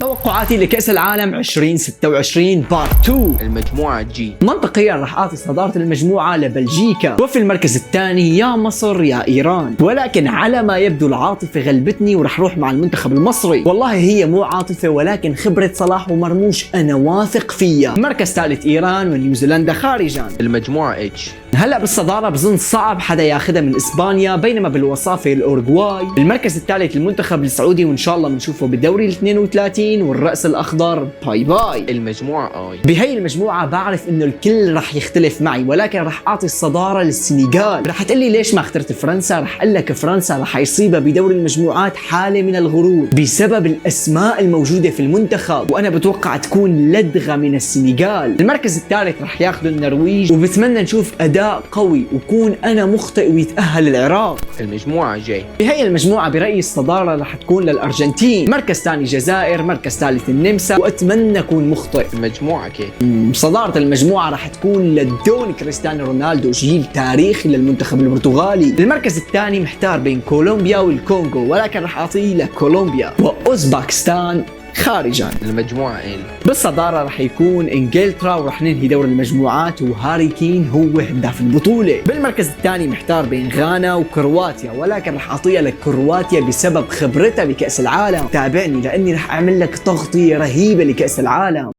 توقعاتي لكأس العالم 2026 بارت 2. المجموعة جي. منطقيا راح اعطي صدارة المجموعة لبلجيكا، وفي المركز الثاني يا مصر يا ايران، ولكن على ما يبدو العاطفة غلبتني وراح روح مع المنتخب المصري. والله هي مو عاطفة ولكن خبرة صلاح ومرموش انا واثق فيها. مركز ثالث ايران ونيوزيلندا خارجا. المجموعة اتش. هلا بالصدارة بظن صعب حدا ياخذها من اسبانيا، بينما بالوصافة الاورجواي. المركز الثالث المنتخب السعودي، وان شاء الله بنشوفه بالدوري ال 32 والرأس الاخضر. باي باي. المجموعة اي. بهي المجموعة بعرف انه الكل رح يختلف معي، ولكن رح اعطي الصدارة للسنغال. رح تقلي ليش ما اخترت فرنسا؟ رح اقول لك فرنسا رح يصيبها بدوري المجموعات حالة من الغرور بسبب الاسماء الموجودة في المنتخب، وانا بتوقع تكون لدغة من السنغال. المركز الثالث رح ياخذه النرويج، وبتمنى نشوف اداء قوي وكون انا مخطئ ويتأهل العراق. المجموعة جي. بهي المجموعة برأيي الصدارة رح تكون للأرجنتين، مركز ثاني جزائر، مركز ثالث النمسا، وأتمنى أكون مخطئ. المجموعة كي. صدارة المجموعة رح تكون للدون كريستيانو رونالدو، جيل تاريخي للمنتخب البرتغالي. المركز الثاني محتار بين كولومبيا والكونغو، ولكن رح أعطيه لكولومبيا. وأوزباكستان خارجا. المجموعة ال. بالصدارة رح يكون انجلترا، ورح ننهي دور المجموعات وهاري كين هو هداف البطولة. بالمركز الثاني محتار بين غانا وكرواتيا، ولكن رح اعطيها لكرواتيا بسبب خبرتها بكأس العالم. تابعني لاني رح اعمل لك تغطية رهيبة لكأس العالم.